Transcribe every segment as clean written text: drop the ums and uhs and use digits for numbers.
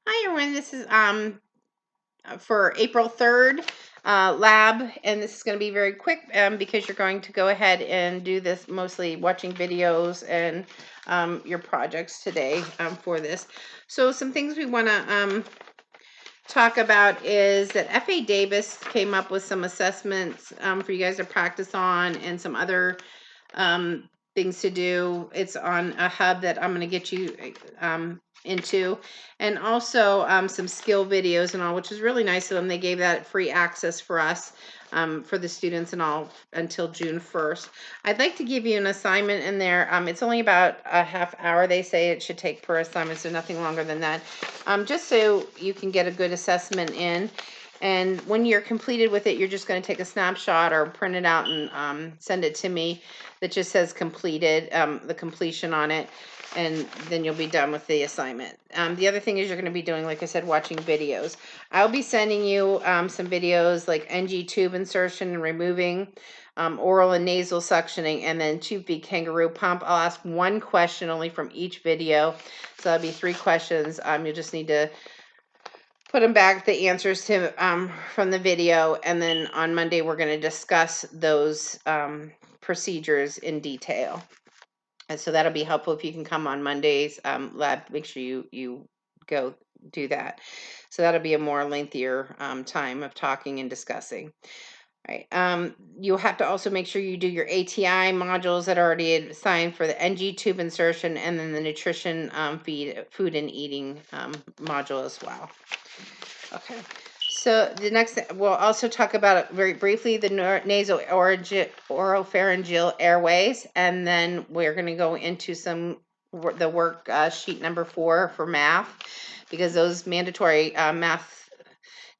Hi everyone, this is for April 3rd lab, and this is going to be very quick because you're going to go ahead and do this mostly watching videos and your projects today for this. So some things we want to talk about is that FA Davis came up with some assessments for you guys to practice on and some other things to do. It's on a hub that I'm going to get you into, and also some skill videos and all, which is really nice of them. They gave that free access for us, for the students and all until June 1st. I'd like to give you an assignment in there. It's only about a half hour. They say it should take per assignment, so nothing longer than that. Just so you can get a good assessment in. And when you're completed with it, you're just going to take a snapshot or print it out and send it to me. That just says completed, the completion on it, and then you'll be done with the assignment. The other thing is you're going to be doing, like I said, watching videos. I'll be sending you some videos like NG tube insertion and removing, oral and nasal suctioning, and then tube feed kangaroo pump. I'll ask one question only from each video, so that'll be 3 questions. You'll just need to put them back, the answers to from the video, and then on Monday we're going to discuss those procedures in detail. And so that'll be helpful if you can come on Monday's lab. Make sure you go do that. So that'll be a more lengthier time of talking and discussing. All right. You'll have to also make sure you do your ATI modules that are already assigned for the NG tube insertion, and then the nutrition food and eating module as well. Okay. So the next thing, we'll also talk about it very briefly, the nasal oropharyngeal airways, and then we're going to go into the work sheet number 4 for math, because those mandatory math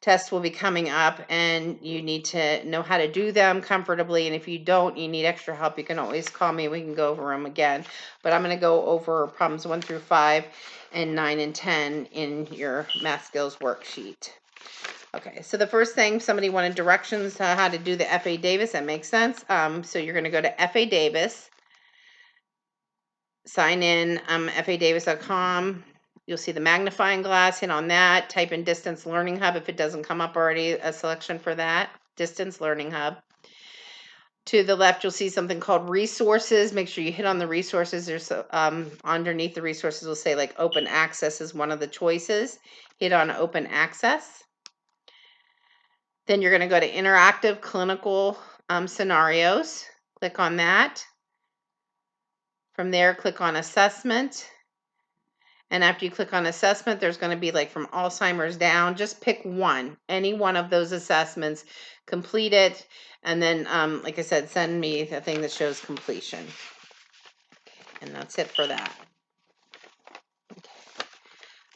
tests will be coming up, and you need to know how to do them comfortably. And if you don't, you need extra help, you can always call me. We can go over them again. But I'm going to go over problems 1 through 5 and 9 and 10 in your math skills worksheet. Okay, so the first thing, somebody wanted directions to how to do the FA Davis. That makes sense. So you're going to go to FA Davis, sign in, fadavis.com. You'll see the magnifying glass, hit on that, type in Distance Learning Hub if it doesn't come up already, a selection for that, Distance Learning Hub. To the left, you'll see something called resources. Make sure you hit on the resources. There's underneath the resources will say like open access is one of the choices. Hit on open access. Then you're going to go to interactive clinical scenarios. Click on that. From there, click on assessment. And after you click on assessment, there's going to be like from Alzheimer's down. Just pick one, any one of those assessments, complete it, and then, like I said, send me the thing that shows completion. And that's it for that.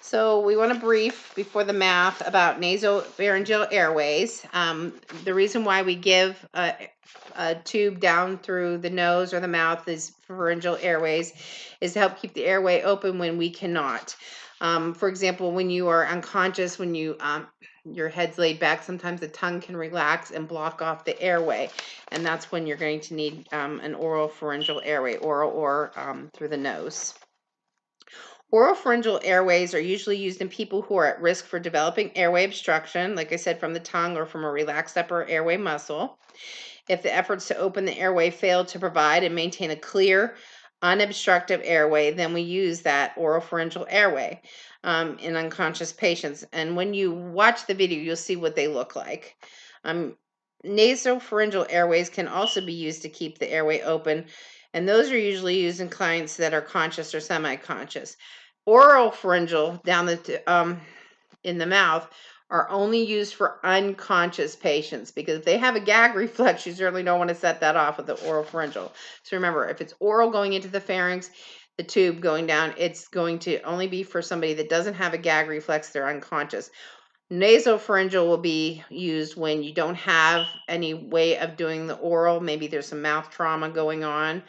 So we want to brief before the math about nasopharyngeal airways. The reason why we give a tube down through the nose or the mouth is pharyngeal airways is to help keep the airway open when we cannot. For example, when you are unconscious, when you your head's laid back, sometimes the tongue can relax and block off the airway, and that's when you're going to need an oral pharyngeal airway, oral or through the nose. Oropharyngeal airways are usually used in people who are at risk for developing airway obstruction, like I said, from the tongue or from a relaxed upper airway muscle. If the efforts to open the airway fail to provide and maintain a clear, unobstructed airway, then we use that oropharyngeal airway in unconscious patients. And when you watch the video, you'll see what they look like. Nasopharyngeal airways can also be used to keep the airway open, and those are usually used in clients that are conscious or semi-conscious. Oropharyngeal down in the mouth are only used for unconscious patients, because if they have a gag reflex, you certainly don't want to set that off with the oropharyngeal. So remember, if it's oral going into the pharynx, the tube going down, it's going to only be for somebody that doesn't have a gag reflex, they're unconscious. Nasopharyngeal will be used when you don't have any way of doing the oral, maybe there's some mouth trauma going on,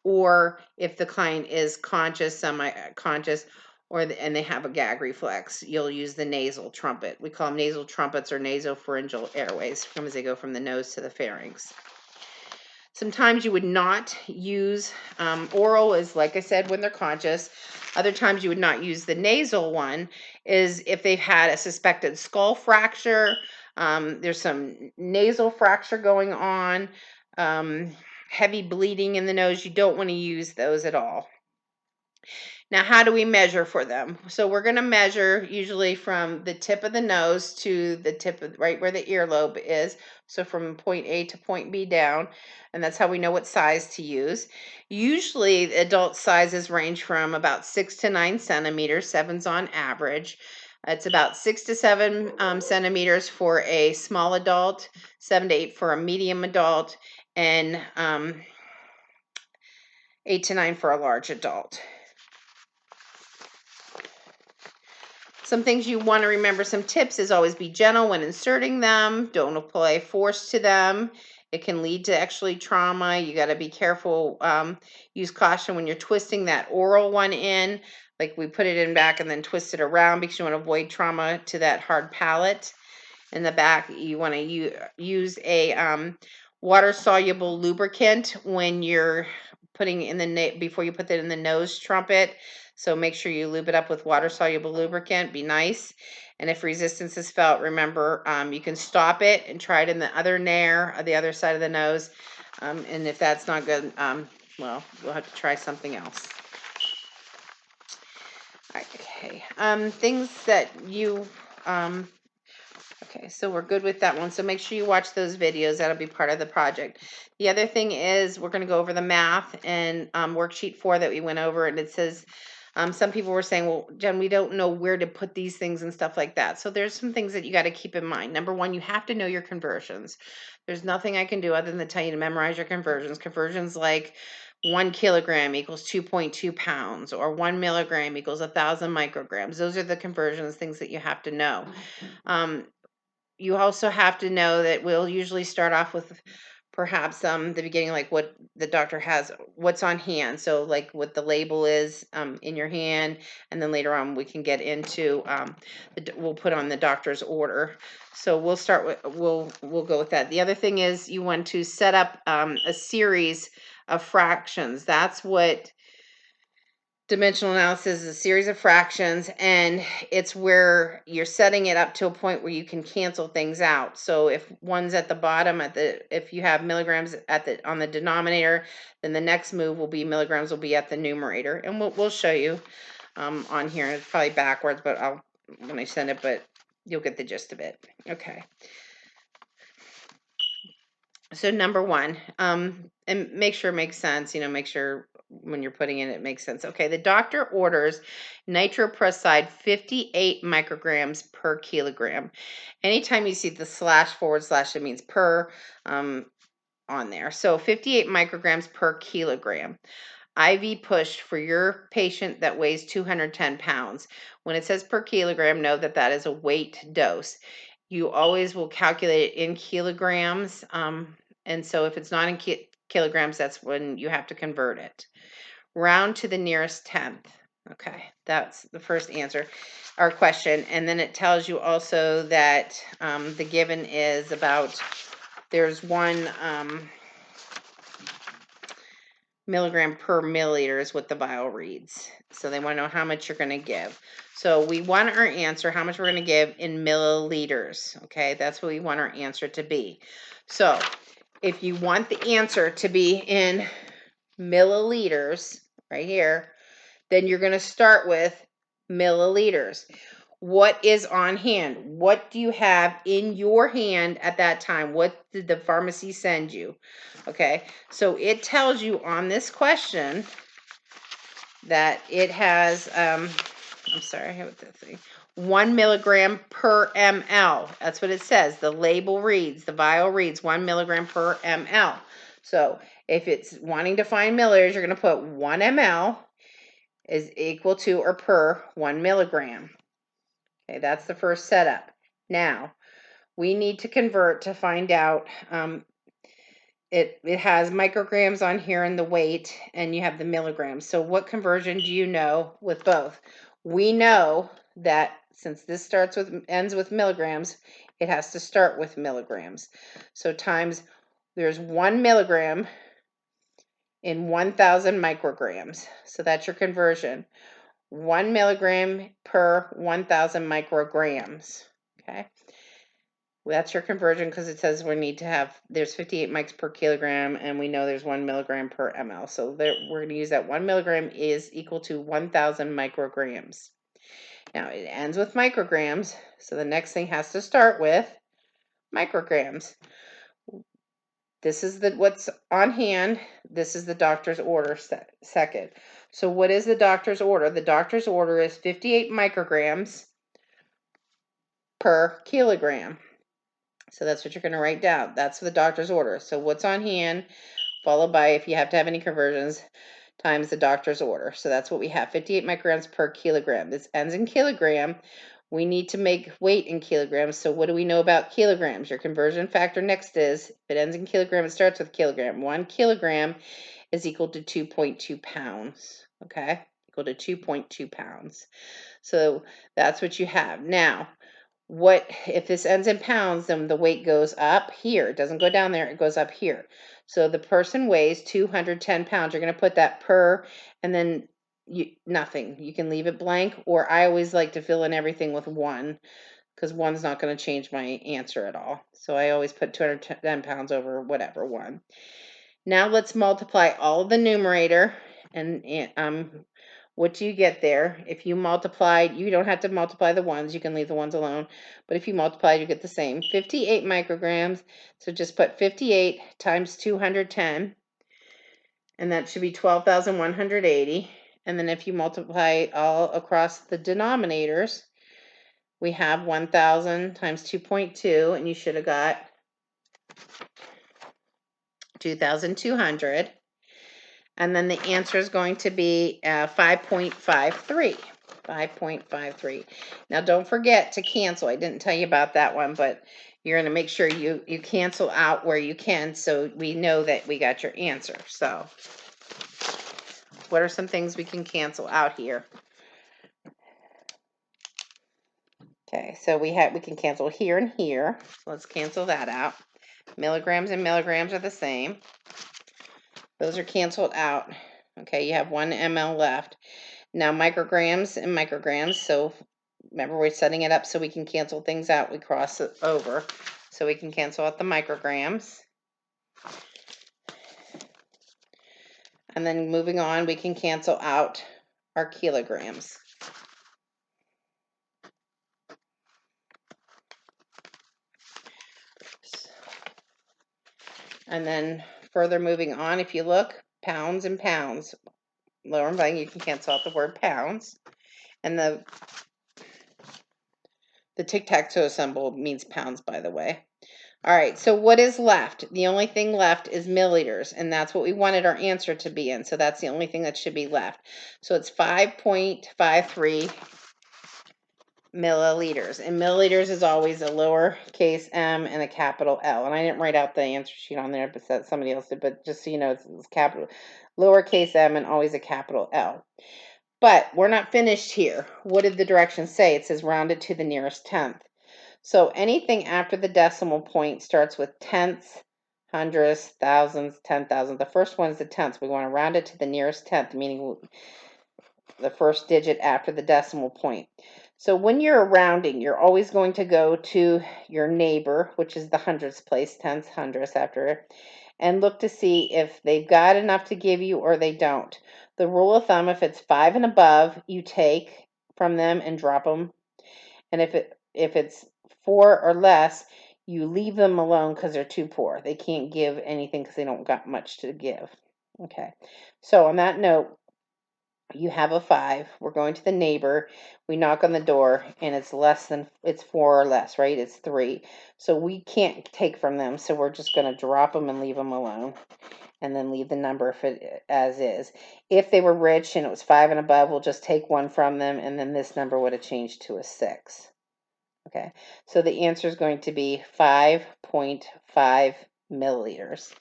or if the client is conscious, semi-conscious, and they have a gag reflex, you'll use the nasal trumpet. We call them nasal trumpets or nasopharyngeal airways because they go from the nose to the pharynx. Sometimes you would not use oral, is like I said, when they're conscious. Other times you would not use the nasal one is if they've had a suspected skull fracture. There's some nasal fracture going on, heavy bleeding in the nose. You don't want to use those at all. Now, how do we measure for them? So we're going to measure usually from the tip of the nose to the tip of right where the earlobe is. So from point A to point B down, and that's how we know what size to use. Usually adult sizes range from about 6 to 9 centimeters, seven's on average. It's about 6 to 7 centimeters for a small adult, 7 to 8 for a medium adult, and 8 to 9 for a large adult. Some things you want to remember, some tips is always be gentle when inserting them. Don't apply force to them. It can lead to actually trauma. You got to be careful. Use caution when you're twisting that oral one in. Like we put it in back and then twist it around because you want to avoid trauma to that hard palate. In the back, you want to use a water-soluble lubricant when you're putting in the before you put that in the nose trumpet. So make sure you lube it up with water-soluble lubricant. Be nice. And if resistance is felt, remember you can stop it and try it in the other nair, or the other side of the nose. And if that's not good, well, we'll have to try something else. Okay. Things that you okay, so we're good with that one. So make sure you watch those videos. That'll be part of the project. The other thing is we're going to go over the math and worksheet 4 that we went over. And it says, some people were saying, well, Jen, we don't know where to put these things and stuff like that. So there's some things that you got to keep in mind. Number one, you have to know your conversions. There's nothing I can do other than tell you to memorize your conversions. Conversions like 1 kilogram equals 2.2 pounds, or 1 milligram equals 1,000 micrograms. Those are the conversions, things that you have to know. You also have to know that we'll usually start off with perhaps the beginning, like what the doctor has, what's on hand. So like what the label is in your hand, and then later on we can get into we'll put on the doctor's order. So we'll start with we'll go with that. The other thing is you want to set up a series of fractions. That's what dimensional analysis is, a series of fractions, and it's where you're setting it up to a point where you can cancel things out. So if one's at the bottom if you have milligrams on the denominator, then the next move will be milligrams will be at the numerator, and we'll show you on here. It's probably backwards, but when I send it, but you'll get the gist of it. Okay. So number one, and make sure it makes sense, make sure when you're putting in it makes sense. Okay, the doctor orders nitroprusside 58 micrograms per kilogram. Anytime you see the // it means per on there. So 58 micrograms per kilogram. IV push for your patient that weighs 210 pounds. When it says per kilogram, know that that is a weight dose. You always will calculate it in kilograms. And so if it's not in kilograms, that's when you have to convert it. Round to the nearest tenth. Okay, that's the first answer or question. And then it tells you also that the given is about, there's 1 milligram per milliliter is what the vial reads. So they want to know how much you're going to give. So we want our answer, how much we're going to give in milliliters. Okay, that's what we want our answer to be. So if you want the answer to be in milliliters, right here, then you're going to start with milliliters. What is on hand? What do you have in your hand at that time? What did the pharmacy send you? Okay, so it tells you on this question that it has, I'm sorry, I have the thing. 1 milligram per ml. That's what it says. The label reads, the vial reads 1 milligram per ml. So if it's wanting to find milliliters, you're going to put 1 ml is equal to or per 1 milligram. Okay, that's the first setup. Now, we need to convert to find out, it has micrograms on here and the weight, and you have the milligrams. So what conversion do you know with both? We know that since this ends with milligrams, it has to start with milligrams. So times there's 1 milligram in 1,000 micrograms. So that's your conversion. 1 milligram per 1,000 micrograms. Okay. Well, that's your conversion because it says we need to have, there's 58 mics per kilogram, and we know there's 1 milligram per ml. So there, we're going to use that 1 milligram is equal to 1,000 micrograms. Now it ends with micrograms, so the next thing has to start with micrograms. This is what's on hand. This is the doctor's order second. So what is the doctor's order? The doctor's order is 58 micrograms per kilogram. So that's what you're going to write down. That's the doctor's order. So what's on hand, followed by, if you have to have any conversions, times the doctor's order. So that's what we have, 58 micrograms per kilogram. This ends in kilogram. We need to make weight in kilograms. So what do we know about kilograms? Your conversion factor next is, if it ends in kilogram, it starts with kilogram. 1 kilogram is equal to 2.2 pounds. Okay, equal to 2.2 pounds. So that's what you have. Now, what if this ends in pounds, then the weight goes up here. It doesn't go down there, it goes up here. So the person weighs 210 pounds. You're going to put that per, and then nothing. You can leave it blank, or I always like to fill in everything with 1, because 1's not going to change my answer at all. So I always put 210 pounds over whatever 1. Now let's multiply all of the numerator, and what do you get there? If you multiply, you don't have to multiply the ones, you can leave the ones alone, but if you multiply, you get the same, 58 micrograms. So just put 58 times 210, and that should be 12,180. And then if you multiply it all across the denominators, we have 1,000 times 2.2, and you should have got 2,200. And then the answer is going to be 5.53. 5.53. Now don't forget to cancel. I didn't tell you about that one, but you're going to make sure you cancel out where you can, so we know that we got your answer. So what are some things we can cancel out here? Okay, so we can cancel here and here. So let's cancel that out. Milligrams and milligrams are the same. Those are canceled out. Okay, you have 1 ml left. Now micrograms and micrograms, so remember we're setting it up so we can cancel things out. We cross it over so we can cancel out the micrograms. And then moving on, we can cancel out our kilograms. And then further moving on, if you look, pounds and pounds. Lower and bottom, you can cancel out the word pounds. And the tic-tac-toe symbol means pounds, by the way. All right, so what is left? The only thing left is milliliters, and that's what we wanted our answer to be in. So that's the only thing that should be left. So it's 5.53 milliliters. And milliliters is always a lowercase m and a capital L. And I didn't write out the answer sheet on there, but somebody else did. But just so you know, it's capital, lowercase m and always a capital L. But we're not finished here. What did the directions say? It says rounded to the nearest tenth. So anything after the decimal point starts with tenths, hundredths, thousands, 10,000. The first one is the tenths. We want to round it to the nearest tenth, meaning the first digit after the decimal point. So when you're rounding, you're always going to go to your neighbor, which is the hundredths place, tenths, hundredths after it, and look to see if they've got enough to give you or they don't. The rule of thumb, if it's 5 and above, you take from them and drop them. And if it's 4 or less, you leave them alone because they're too poor. They can't give anything because they don't got much to give. Okay, so on that note, you have a 5. We're going to the neighbor. We knock on the door, and it's 4 or less, right? It's 3. So we can't take from them, so we're just going to drop them and leave them alone, and then leave the number if it as is. If they were rich and it was 5 and above, we'll just take 1 from them, and then this number would have changed to a 6. Okay, so the answer is going to be 5.5 milliliters.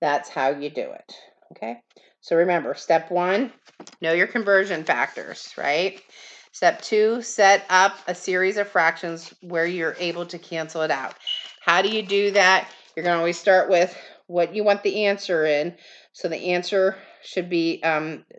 That's how you do it. Okay, so remember, step 1, know your conversion factors, right? Step 2, set up a series of fractions where you're able to cancel it out. How do you do that? You're going to always start with what you want the answer in. So the answer should be,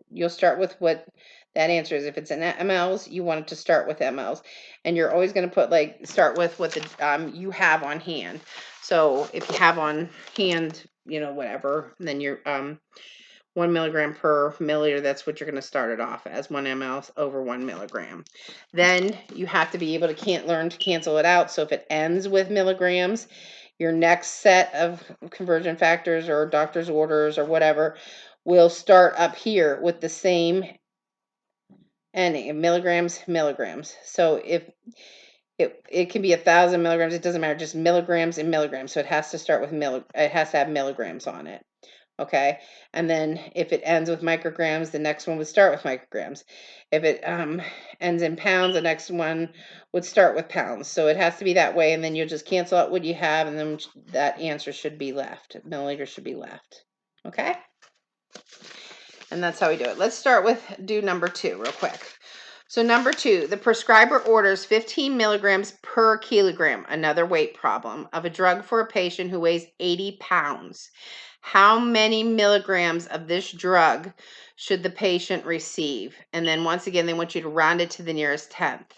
you'll start with what that answer is. If it's in mLs, you want it to start with mLs. And you're always going to put start with what the you have on hand. So if you have on hand, whatever, then you're 1 milligram per milliliter, that's what you're going to start it off as, 1 ml over 1 milligram. Then you have to be able to learn to cancel it out. So if it ends with milligrams, your next set of conversion factors or doctor's orders or whatever will start up here with the same milligrams. So if it can be 1,000 milligrams, it doesn't matter, just milligrams and milligrams. So it has to start with it has to have milligrams on it. Okay, and then if it ends with micrograms, the next one would start with micrograms. If it ends in pounds, the next one would start with pounds. So it has to be that way, and then you'll just cancel out what you have, and then that answer should be left. Milliliter should be left. Okay, and that's how we do it. Let's start with number 2 real quick. So number 2, the prescriber orders 15 milligrams per kilogram, another weight problem, of a drug for a patient who weighs 80 pounds. How many milligrams of this drug should the patient receive? And then once again, they want you to round it to the nearest tenth.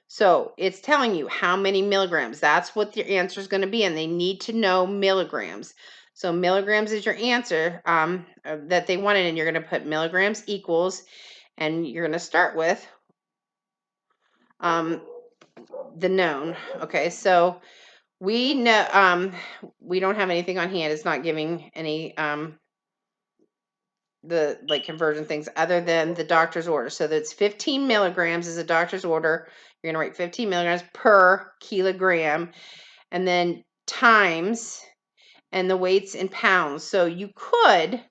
So it's telling you how many milligrams. That's what your answer is going to be, and they need to know milligrams. So milligrams is your answer that they wanted, and you're going to put milligrams equals, and you're going to start with the known. Okay, so we know we don't have anything on hand. It's not giving any the conversion things other than the doctor's order. So that's 15 milligrams is a doctor's order. You're going to write 15 milligrams per kilogram, and then times, and the weights in pounds. So you could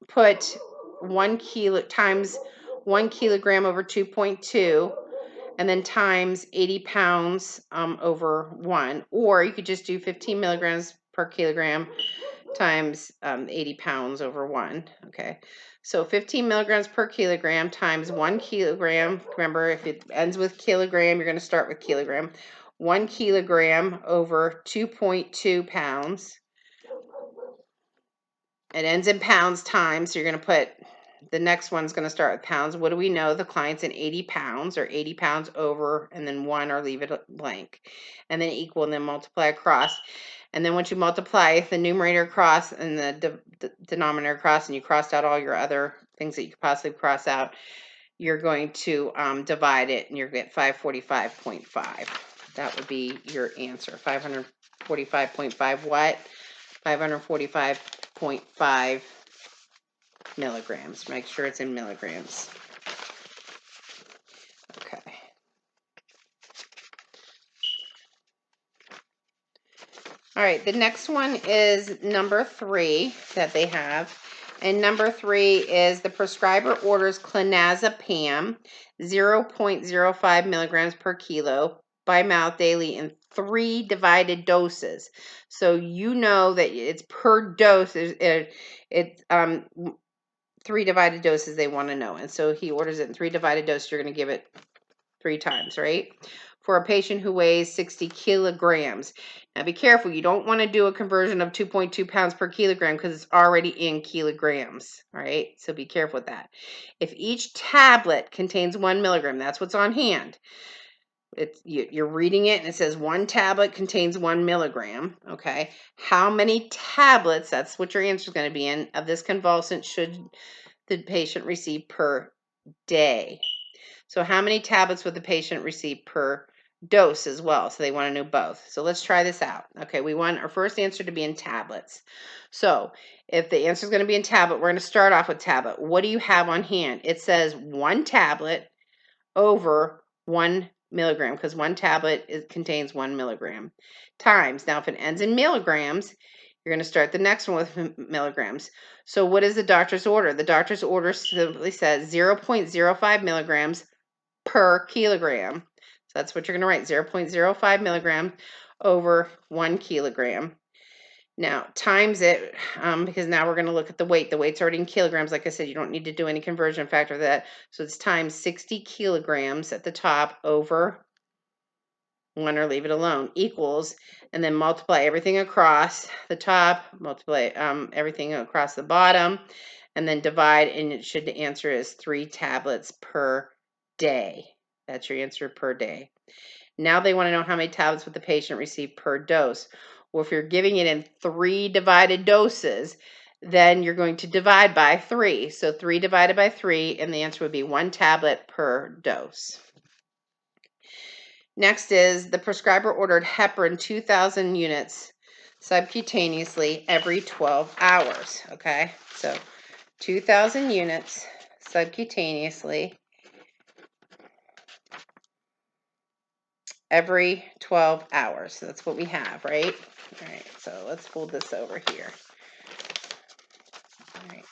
put 1 kilo times 1 kilogram over 2.2, and then times 80 pounds over 1. Or you could just do 15 milligrams per kilogram times 80 pounds over 1. Okay, so 15 milligrams per kilogram times 1 kilogram. Remember, if it ends with kilogram, you're going to start with kilogram. 1 kilogram over 2.2 pounds. It ends in pounds times, so you're going to put the next one's going to start with pounds. What do we know? The client's in 80 pounds, or 80 pounds over, and then 1, or leave it blank, and then equal, and then multiply across. And then once you multiply the numerator across and the denominator across, and you crossed out all your other things that you could possibly cross out, you're going to divide it, and you're going to get 545.5. That would be your answer. 545.5 what? 545.5 milligrams. Make sure it's in milligrams. Okay. All right, the next one is number 3 that they have. And number 3 is the prescriber orders clonazepam 0.05 milligrams per kilo by mouth daily in 3 divided doses. So you know that it's per dose. It's 3 divided doses they want to know. And so he orders it in 3 divided doses. You're going to give it 3 times, right? For a patient who weighs 60 kilograms. Now be careful. You don't want to do a conversion of 2.2 pounds per kilogram because it's already in kilograms, all right? So be careful with that. If each tablet contains 1 milligram, that's what's on hand. You're reading it and it says 1 tablet contains 1 milligram, okay? How many tablets, that's what your answer is going to be in, of this convulsant should the patient receive per day? So how many tablets would the patient receive per dose as well? So they want to know both. So let's try this out. Okay, we want our first answer to be in tablets. So if the answer is going to be in tablet, we're going to start off with tablet. What do you have on hand? It says 1 tablet over 1 milligram, because 1 tablet contains 1 milligram, times. Now if it ends in milligrams, you're going to start the next one with milligrams. So what is the doctor's order? The doctor's order simply says 0.05 milligrams per kilogram. So that's what you're going to write, 0.05 milligrams over 1 kilogram. Now, times it, because now we're going to look at the weight. The weight's already in kilograms. Like I said, you don't need to do any conversion factor for that. So it's times 60 kilograms at the top over 1 or leave it alone, equals, and then multiply everything across the top, multiply everything across the bottom, and then divide, and it should, the answer is 3 tablets per day. That's your answer per day. Now they want to know how many tablets would the patient receive per dose. Well, if you're giving it in 3 divided doses, then you're going to divide by 3. So 3 divided by 3, and the answer would be 1 tablet per dose. Next is the prescriber ordered heparin 2,000 units subcutaneously every 12 hours. Okay, so 2,000 units subcutaneously every 12 hours. So that's what we have, right? All right, so let's fold this over here. All right.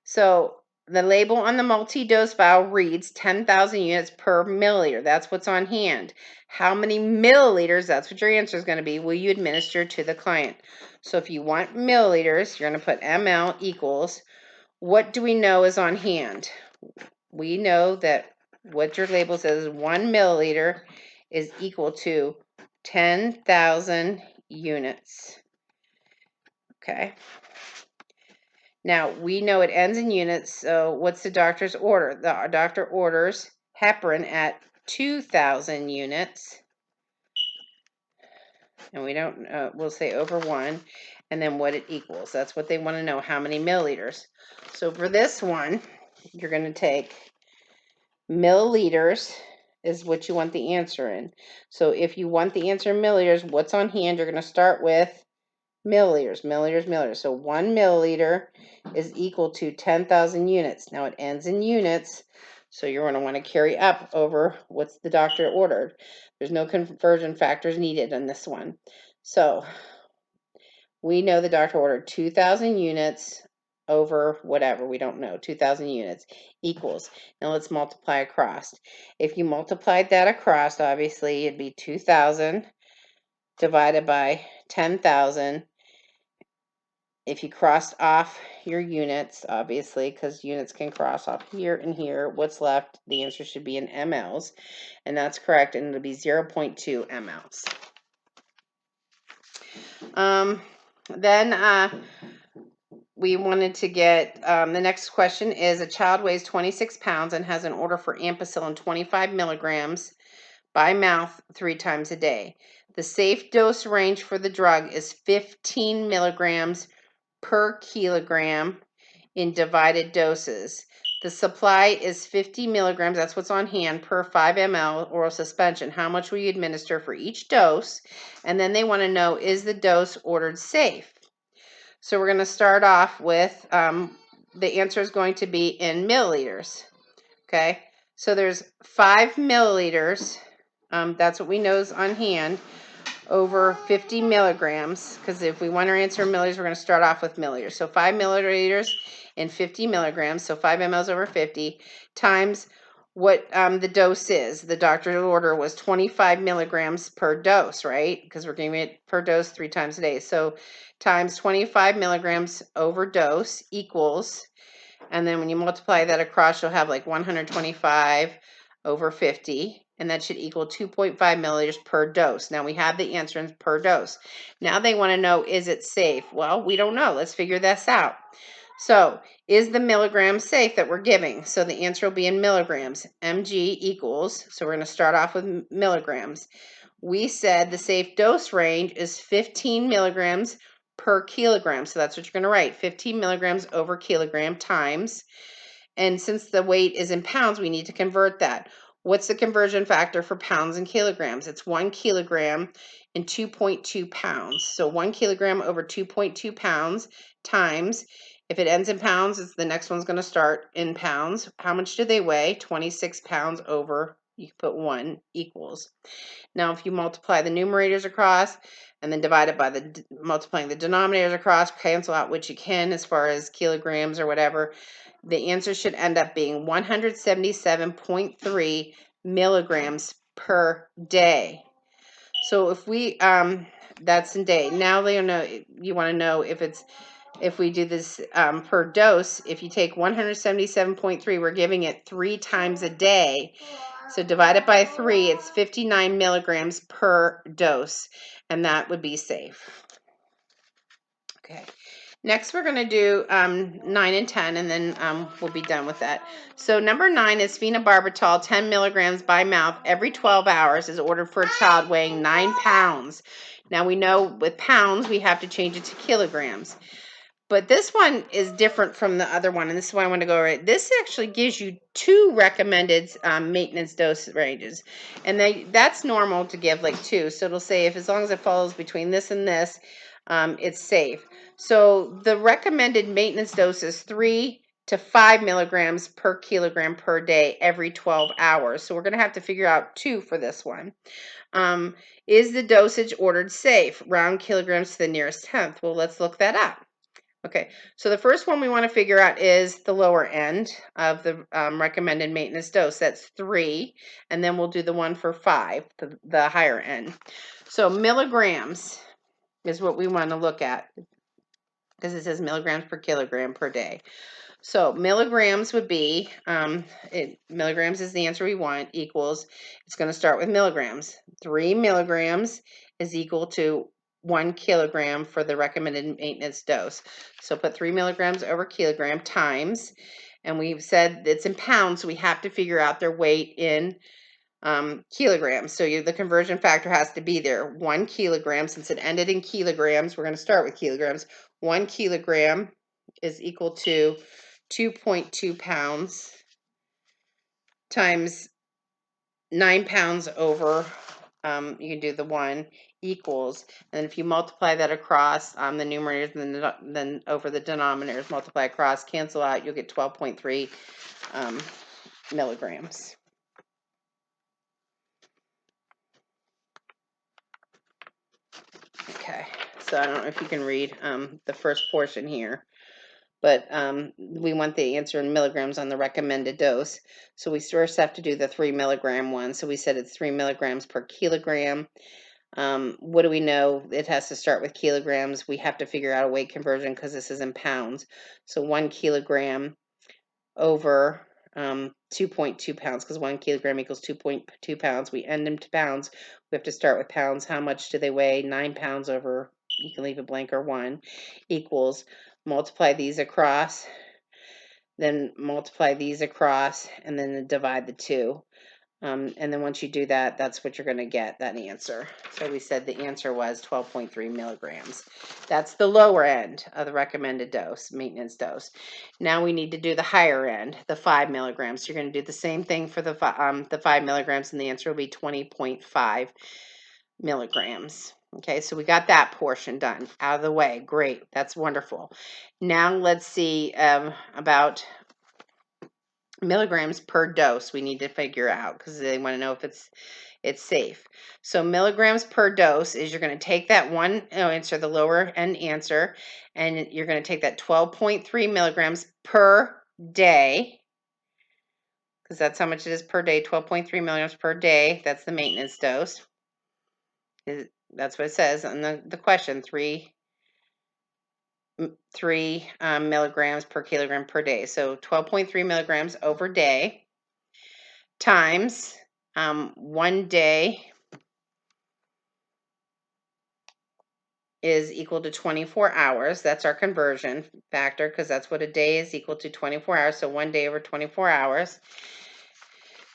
So the label on the multi-dose vial reads 10,000 units per milliliter. That's what's on hand. How many milliliters, that's what your answer is going to be, will you administer to the client? So if you want milliliters, you're going to put ml equals, what do we know is on hand? We know that what your label says is 1 milliliter is equal to 10,000 units. Okay. Now, we know it ends in units, so what's the doctor's order? The doctor orders heparin at 2,000 units. And we don't, we'll say over 1, and then what it equals. That's what they want to know, how many milliliters. So for this one, you're going to take milliliters is what you want the answer in. So if you want the answer in milliliters, what's on hand, you're going to start with milliliters, milliliters, milliliters. So 1 milliliter is equal to 10,000 units. Now it ends in units, so you're going to want to carry up over what's the doctor ordered. There's no conversion factors needed on this one. So we know the doctor ordered 2,000 units over whatever, we don't know, 2,000 units equals. Now let's multiply across. If you multiplied that across, obviously it'd be 2,000 divided by 10,000. If you crossed off your units, obviously, because units can cross off here and here, what's left? The answer should be in mLs, and that's correct, and it'll be 0.2 mLs. Then we wanted to get, the next question is, a child weighs 26 pounds and has an order for ampicillin 25 milligrams by mouth 3 times a day. The safe dose range for the drug is 15 milligrams per kilogram in divided doses. The supply is 50 milligrams, that's what's on hand, per 5 ml oral suspension. How much will you administer for each dose? And then they want to know, is the dose ordered safe? So we're going to start off with, the answer is going to be in milliliters. Okay, so there's 5 milliliters, that's what we know is on hand, over 50 milligrams, because if we want our answer in milliliters, we're going to start off with milliliters. So 5 milliliters in 50 milligrams, so 5 mLs over 50, times what the dose is. The doctor's order was 25 milligrams per dose, right? Because we're giving it per dose 3 times a day. So times 25 milligrams over dose equals, and then when you multiply that across, you'll have like 125 over 50. And that should equal 2.5 milliliters per dose. Now we have the answer in per dose. Now they want to know, is it safe? Well, we don't know. Let's figure this out. So is the milligram safe that we're giving? So the answer will be in milligrams. mg equals, so we're going to start off with milligrams. We said the safe dose range is 15 milligrams per kilogram. So that's what you're going to write, 15 milligrams over kilogram times. And since the weight is in pounds, we need to convert that. What's the conversion factor for pounds and kilograms? It's 1 kilogram and 2.2 pounds. So 1 kilogram over 2.2 pounds times, if it ends in pounds, it's the next one's going to start in pounds. How much do they weigh? 26 pounds over, you can put 1 equals. Now, if you multiply the numerators across and then divide it by the multiplying the denominators across, cancel out what you can as far as kilograms or whatever, the answer should end up being 177.3 milligrams per day. So if we, that's in day. Now they know, you want to know if we do this per dose, if you take 177.3, we're giving it 3 times a day. So divided by 3, it's 59 milligrams per dose, and that would be safe. Okay. Next, we're going to do 9 and 10, and then we'll be done with that. So number 9 is phenobarbital, 10 milligrams by mouth every 12 hours is ordered for a child weighing 9 pounds. Now, we know with pounds, we have to change it to kilograms. But this one is different from the other one, and this is why I want to go over it. This actually gives you 2 recommended maintenance dose ranges, and that's normal to give like 2. So it'll say if as long as it falls between this and this, it's safe. So the recommended maintenance dose is 3 to 5 milligrams per kilogram per day every 12 hours. So we're going to have to figure out 2 for this one. Is the dosage ordered safe? Round kilograms to the nearest tenth. Well, let's look that up. Okay, so the first one we want to figure out is the lower end of the recommended maintenance dose. That's 3, and then we'll do the one for 5, the higher end. So milligrams is what we want to look at because it says milligrams per kilogram per day. So milligrams would be, milligrams is the answer we want, equals, it's going to start with milligrams. 3 milligrams is equal to 1 kilogram for the recommended maintenance dose. So put 3 milligrams over kilogram times, and we've said it's in pounds, so we have to figure out their weight in kilograms. So the conversion factor has to be there. 1 kilogram, since it ended in kilograms, we're going to start with kilograms. 1 kilogram is equal to 2.2 pounds times 9 pounds over, you can do the 1 equals, and if you multiply that across the numerators and then over the denominators, multiply across, cancel out, you'll get 12.3 milligrams. Okay, so I don't know if you can read the first portion here, but we want the answer in milligrams on the recommended dose. So we first have to do the 3 milligram one. So we said it's 3 milligrams per kilogram. What do we know? It has to start with kilograms. We have to figure out a weight conversion because this is in pounds. So 1 kilogram over 2.2 pounds, because 1 kilogram equals 2.2 pounds. We end them to pounds. We have to start with pounds. How much do they weigh? 9 pounds over, you can leave a blank or 1, equals, multiply these across, then multiply these across, and then divide the 2. And then once you do that, that's what you're going to get, that answer. So we said the answer was 12.3 milligrams. That's the lower end of the recommended dose, maintenance dose. Now we need to do the higher end, the 5 milligrams. So you're going to do the same thing for the 5 milligrams, and the answer will be 20.5 milligrams. Okay, so we got that portion done, out of the way. Great, that's wonderful. Now let's see about milligrams per dose we need to figure out because they want to know if it's safe. So milligrams per dose is you're going to take that one answer, the lower end answer, and you're going to take that 12.3 milligrams per day, because that's how much it is per day, 12.3 milligrams per day. That's the maintenance dose. That's what it says on the question, 3 milligrams per kilogram per day. So 12.3 milligrams over day times 1 day is equal to 24 hours. That's our conversion factor because that's what a day is, equal to 24 hours. So 1 day over 24 hours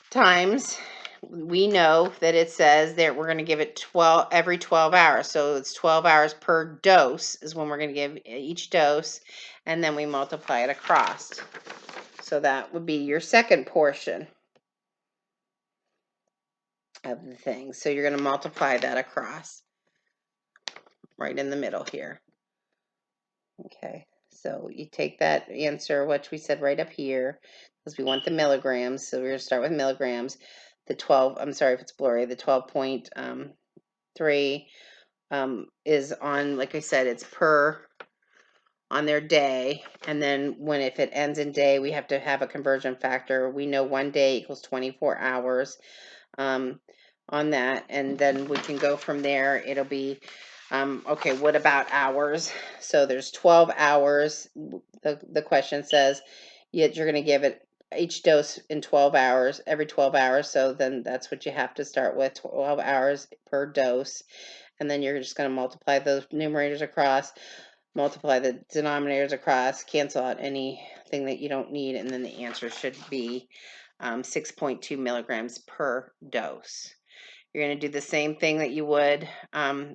times, we know that it says that we're going to give it every 12 hours. So it's 12 hours per dose is when we're going to give each dose, and then we multiply it across. So that would be your second portion of the thing. So you're going to multiply that across right in the middle here. Okay, so you take that answer, which we said right up here, because we want the milligrams. So we're going to start with milligrams. The 12, I'm sorry if it's blurry, the 12.3 is on, like I said, it's per on their day. And then if it ends in day, we have to have a conversion factor. We know 1 day equals 24 hours on that. And then we can go from there. It'll be okay, what about hours? So there's 12 hours. The question says, yet you're going to give it each dose in 12 hours, every 12 hours. So then that's what you have to start with, 12 hours per dose. And then you're just going to multiply those numerators across, multiply the denominators across, cancel out anything that you don't need, and then the answer should be 6.2 milligrams per dose. You're going to do the same thing that you would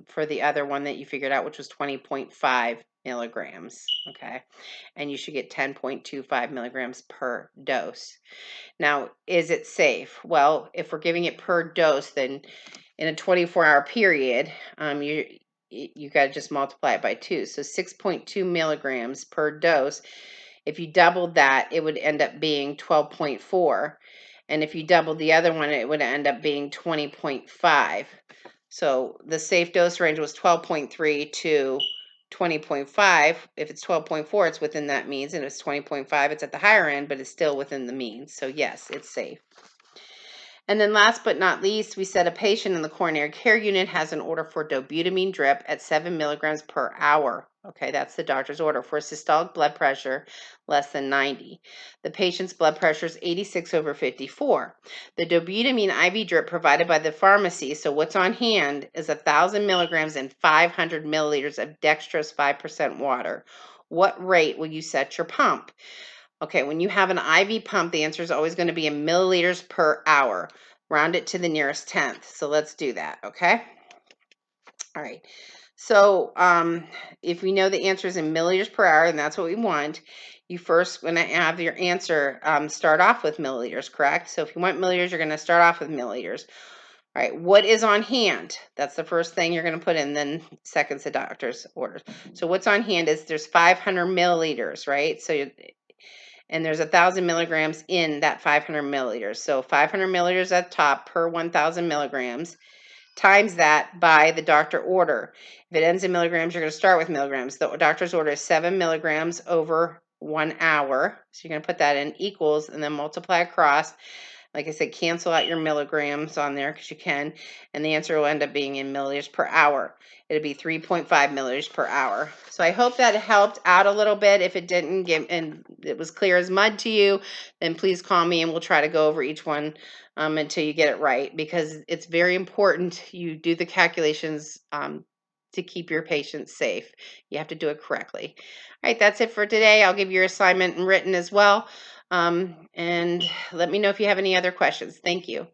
for the other one that you figured out, which was 20.5 milligrams, okay? And you should get 10.25 milligrams per dose. Now, is it safe? Well, if we're giving it per dose, then in a 24-hour period, you got to just multiply it by 2. So 6.2 milligrams per dose. If you doubled that, it would end up being 12.4. And if you doubled the other one, it would end up being 20.5. So the safe dose range was 12.3 to 20.5. If it's 12.4, it's within that means, and if it's 20.5, it's at the higher end, but it's still within the means. So yes, it's safe. And then last but not least, we said a patient in the coronary care unit has an order for dobutamine drip at 7 milligrams per hour. Okay, that's the doctor's order for systolic blood pressure less than 90. The patient's blood pressure is 86/54. The dobutamine IV drip provided by the pharmacy, so what's on hand, is 1,000 milligrams and 500 milliliters of dextrose 5% water. What rate will you set your pump? Okay, when you have an IV pump, the answer is always going to be in milliliters per hour. Round it to the nearest tenth. So let's do that, okay? All right. So if we know the answer is in milliliters per hour, and that's what we want, you first, when I have your answer, start off with milliliters, correct? So if you want milliliters, you're going to start off with milliliters. All right, what is on hand? That's the first thing you're going to put in, then second's the doctor's orders. So what's on hand is there's 500 milliliters, right? So and there's 1,000 milligrams in that 500 milliliters. So 500 milliliters at the top per 1,000 milligrams, times that by the doctor order. If it ends in milligrams, you're going to start with milligrams. The doctor's order is 7 milligrams over 1 hour. So you're going to put that in equals and then multiply across. Like I said, cancel out your milligrams on there because you can, and the answer will end up being in milliliters per hour. It'll be 3.5 milliliters per hour. So I hope that helped out a little bit. If it didn't get and it was clear as mud to you, then please call me and we'll try to go over each one until you get it right, because it's very important you do the calculations to keep your patients safe. You have to do it correctly. All right, that's it for today. I'll give you your assignment in written as well. And let me know if you have any other questions. Thank you.